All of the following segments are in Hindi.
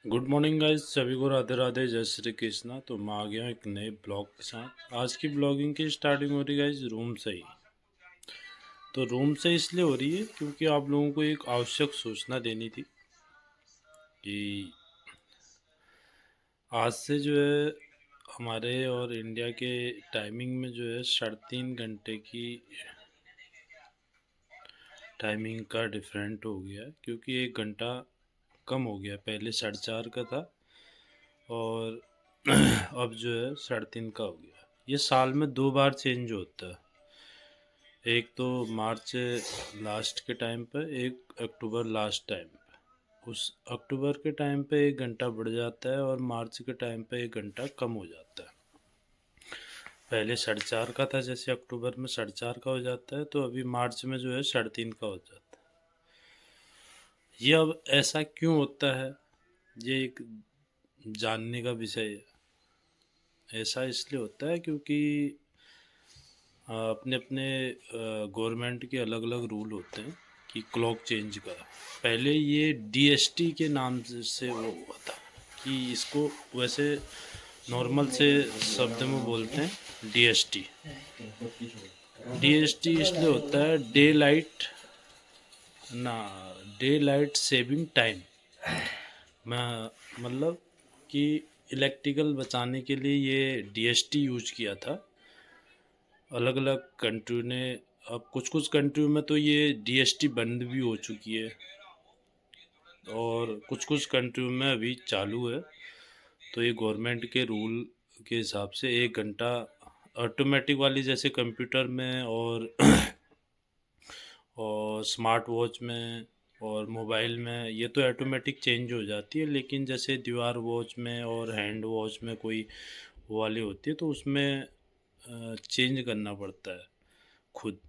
गुड मॉर्निंग गाइस, सभी को राधे राधे, जय श्री कृष्णा। तो मैं आ गया हूँ एक नए ब्लॉग के साथ। आज की ब्लॉगिंग की स्टार्टिंग हो रही है गाइस रूम से ही। तो रूम से इसलिए हो रही है क्योंकि आप लोगों को एक आवश्यक सूचना देनी थी कि आज से जो है हमारे और इंडिया के टाइमिंग में जो है 3.5 घंटे की टाइमिंग का डिफरेंट हो गया है, क्योंकि 1 घंटा कम हो गया। पहले 4:30 का था और अब जो है 3:30 का हो गया। ये साल में 2 बार चेंज होता है, एक तो मार्च लास्ट के टाइम पर, एक अक्टूबर लास्ट टाइम पे। उस अक्टूबर के टाइम पे 1 घंटा बढ़ जाता है और मार्च के टाइम पे 1 घंटा कम हो जाता है। पहले 4:30 का था, जैसे अक्टूबर में 4:30 का हो जाता है, तो अभी मार्च में जो है 3:30 का हो जाता है। ये अब ऐसा क्यों होता है, ये एक जानने का विषय है। ऐसा इसलिए होता है क्योंकि अपने अपने गवर्नमेंट के अलग अलग रूल होते हैं कि क्लॉक चेंज का। पहले ये डीएसटी के नाम से वो हुआ था, कि इसको वैसे नॉर्मल से शब्द में बोलते हैं डीएसटी। डीएसटी इसलिए होता है डे लाइट ना डे लाइट सेविंग टाइम। मैं मतलब कि इलेक्ट्रिकल बचाने के लिए ये डीएसटी यूज किया था अलग अलग कंट्री ने। अब कुछ कुछ कंट्री में तो ये डीएसटी बंद भी हो चुकी है और कुछ कुछ कंट्री में अभी चालू है। तो ये गवर्नमेंट के रूल के हिसाब से 1 घंटा ऑटोमेटिक वाली, जैसे कंप्यूटर में और स्मार्ट वॉच में और मोबाइल में ये तो ऑटोमेटिक चेंज हो जाती है, लेकिन जैसे दीवार वॉच में और हैंड वॉच में कोई वो वाली होती है तो उसमें चेंज करना पड़ता है खुद,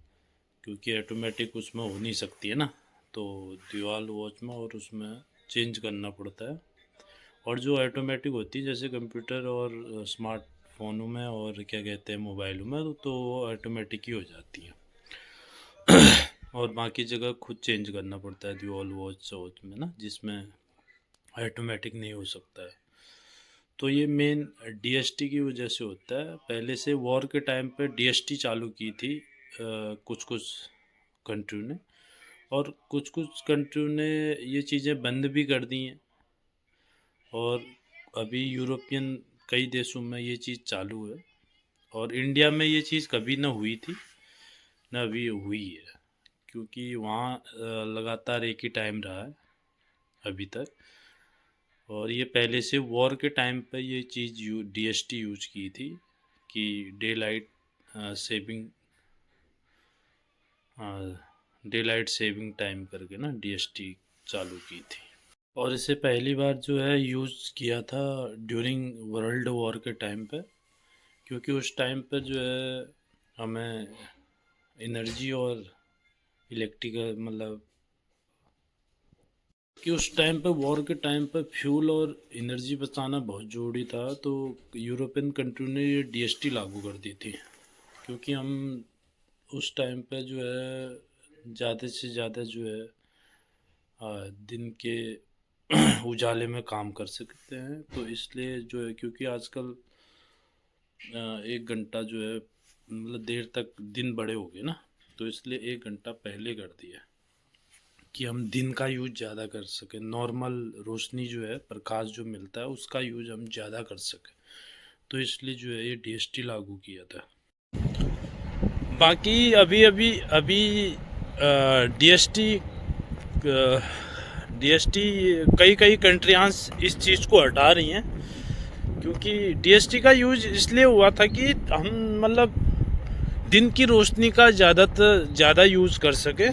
क्योंकि ऑटोमेटिक उसमें हो नहीं सकती है ना। तो दीवार वॉच में और उसमें चेंज करना पड़ता है। और जो ऑटोमेटिक होती है जैसे कंप्यूटर और स्मार्टफोनों में और क्या कहते हैं मोबाइलों में, तो वो ऑटोमेटिक ही हो जाती है। और बाकी जगह खुद चेंज करना पड़ता है दीवार वॉच में ना, जिसमें ऑटोमेटिक नहीं हो सकता है। तो ये मेन डीएसटी की वजह से होता है। पहले से वॉर के टाइम पे डीएसटी चालू की थी कुछ कुछ कंट्री ने, और कुछ कुछ कंट्री ने ये चीज़ें बंद भी कर दी हैं। और अभी यूरोपियन कई देशों में ये चीज़ चालू है, और इंडिया में ये चीज़ कभी ना हुई थी ना अभी हुई है, क्योंकि वहाँ लगातार एक ही टाइम रहा है अभी तक। और ये पहले से वॉर के टाइम पर ये चीज़ डीएसटी यूज की थी कि day light saving day light saving time करके ना डीएसटी चालू की थी। और इसे पहली बार जो है यूज़ किया था ड्यूरिंग वर्ल्ड वॉर के टाइम पे, क्योंकि उस टाइम पे जो है हमें एनर्जी और इलेक्ट्रिकल मतलब कि उस टाइम पे वॉर के टाइम पे फ्यूल और एनर्जी बचाना बहुत ज़रूरी था। तो यूरोपियन कंट्री ने ये डीएसटी लागू कर दी थी, क्योंकि हम उस टाइम पे जो है ज़्यादा से ज़्यादा जो है दिन के उजाले में काम कर सकते हैं। तो इसलिए जो है, क्योंकि आजकल 1 घंटा जो है मतलब देर तक दिन बड़े हो गए ना, तो इसलिए 1 घंटा पहले कर दिया कि हम दिन का यूज ज़्यादा कर सकें। नॉर्मल रोशनी जो है, प्रकाश जो मिलता है, उसका यूज हम ज़्यादा कर सकें। तो इसलिए जो है ये डीएसटी लागू किया था। बाकी अभी अभी अभी डीएसटी डीएसटी कई कई कंट्रियाँ इस चीज़ को हटा रही हैं, क्योंकि डीएसटी का यूज इसलिए हुआ था कि हम मतलब दिन की रोशनी का ज़्यादा यूज़ कर सके,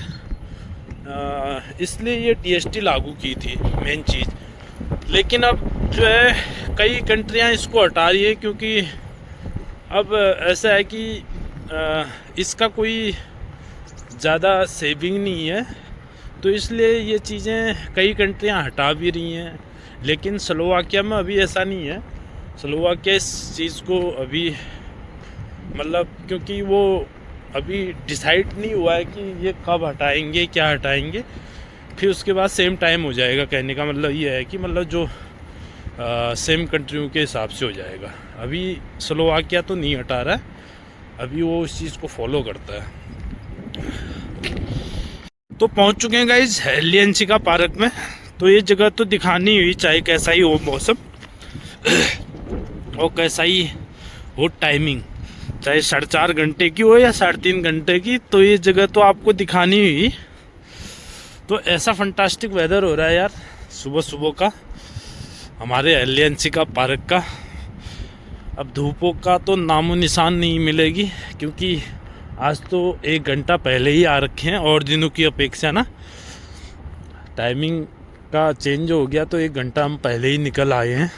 इसलिए ये डीएसटी लागू की थी मेन चीज़। लेकिन अब जो है कई कंट्रियां इसको हटा रही है, क्योंकि अब ऐसा है कि इसका कोई ज़्यादा सेविंग नहीं है, तो इसलिए ये चीज़ें कई कंट्रियां हटा भी रही हैं। लेकिन स्लोवाकिया में अभी ऐसा नहीं है। स्लोवाकिया इस चीज़ को अभी मतलब, क्योंकि वो अभी डिसाइड नहीं हुआ है कि ये कब हटाएंगे, क्या हटाएंगे। फिर उसके बाद सेम टाइम हो जाएगा। कहने का मतलब ये है कि मतलब जो सेम कंट्रियों के हिसाब से हो जाएगा। अभी स्लोवाकिया तो नहीं हटा रहा है, अभी वो इस चीज़ को फॉलो करता है। तो पहुंच चुके हैं गाइज हेलियंशिका पार्क में। तो ये जगह तो दिखानी हुई, चाहे कैसा ही हो मौसम और कैसा ही हो टाइमिंग, चाहे 4.5 घंटे की हो या 3.5 घंटे की, तो ये जगह तो आपको दिखानी हुई। तो ऐसा फंटास्टिक वेदर हो रहा है यार सुबह सुबह का हमारे हेलियंशिका पार्क का। अब धूपों का तो नामो निशान नहीं मिलेगी, क्योंकि आज तो 1 घंटा पहले ही आ रखे हैं और दिनों की अपेक्षा ना। टाइमिंग का चेंज हो गया तो 1 घंटा हम पहले ही निकल आए हैं।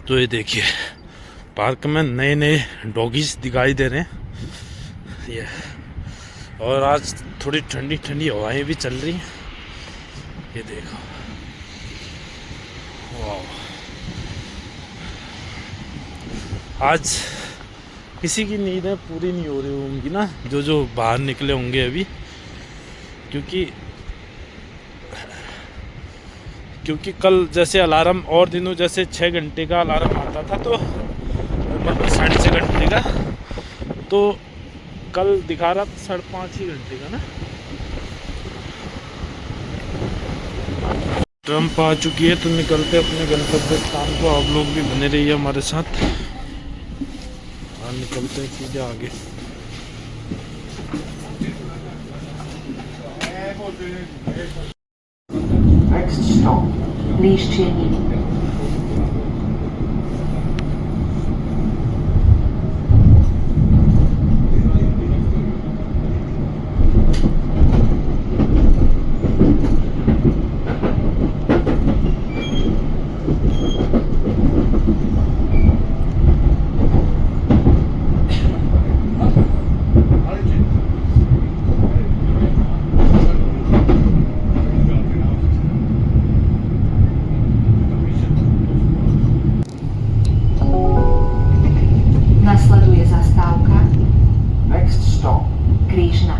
तो ये देखिए पार्क में नए नए डॉगीज दिखाई दे रहे हैं ये, और आज थोड़ी ठंडी ठंडी हवाएं भी चल रही हैं। ये देखो, वाह, आज किसी की नींदें पूरी नहीं हो रही होंगी ना, जो बाहर निकले होंगे अभी, क्योंकि कल जैसे अलार्म और दिनों जैसे 6 घंटे का अलार्म आता था, तो 6.5 घंटे का, तो कल दिखा रहा था 5.5 ही घंटे का ना। ट्रम्प आ चुकी है, तो निकलते अपने गंतव्य स्थान को। आप लोग भी बने रहिए हमारे साथ, और निकलते हैं सीधे आगे। Next stop, Liszczyny. Nasleduje zastávka Next stop, Krížna.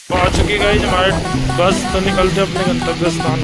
आ चुकी गाइस हमारे बस, तो निकलते अपने गंतव्य स्थान।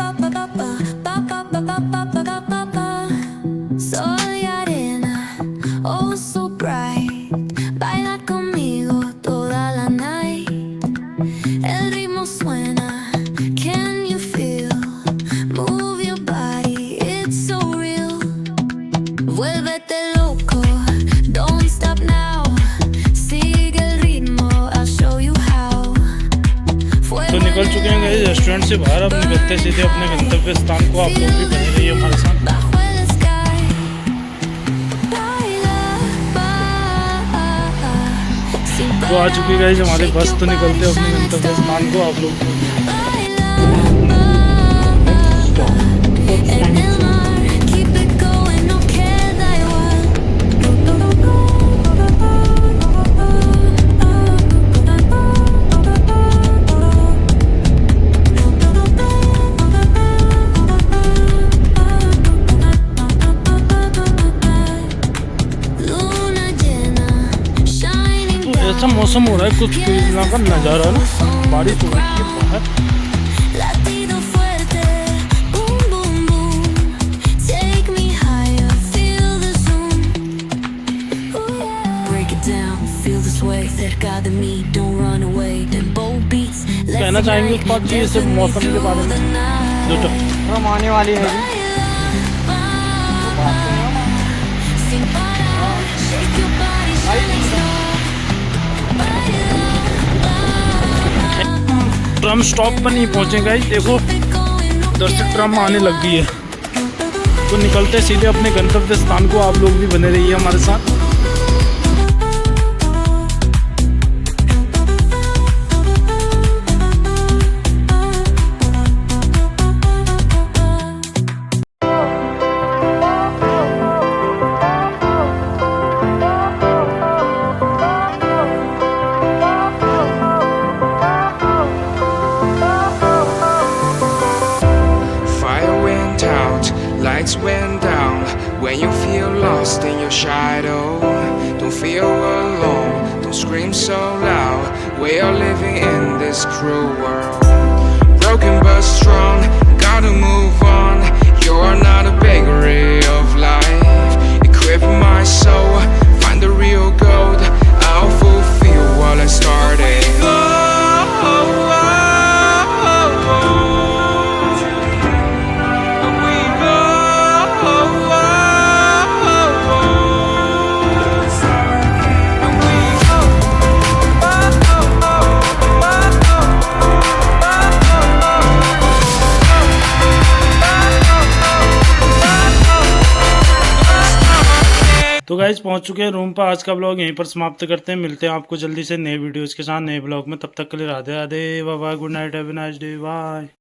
तो निकल चुके हैं गाइस रेस्टोरेंट से बाहर, अब निकलते सीधे अपने गंतव्य स्थान को। आप लोग भी बने रहिए हमारे साथ। तो आ चुकी है गाइस हमारी बस, तो निकलते अपने गंतव्य स्थान को। आप लोग ऐसा मौसम हो रहा है, कुछ ना का नज़ारा ना, बारिश हो रही है बाहर। कहना चाहेंगे उस बात की सिर्फ मौसम के बारे में, जो तो आने वाली है। Okay. ट्रम स्टॉप पर नहीं पहुँचे गाइस, देखो उधर से ट्रम आने लग गई है। तो निकलते सीधे अपने गंतव्य स्थान को। आप लोग भी बने रहिए हमारे साथ। Lights went down when you feel lost in your shadow. Don't feel alone, don't scream so loud. We are living in this cruel world. Broken but strong, gotta move on. You are not a bakery of life. Equip my soul, find the real gold. I'll fulfill what I started. तो गाइज पहुंच चुके हैं रूम पर। आज का ब्लॉग यहीं पर समाप्त करते हैं। मिलते हैं आपको जल्दी से नए वीडियोस के साथ, नए ब्लॉग में। तब तक के लिए Radhe Radhe, bye bye, good night, have a nice day, bye.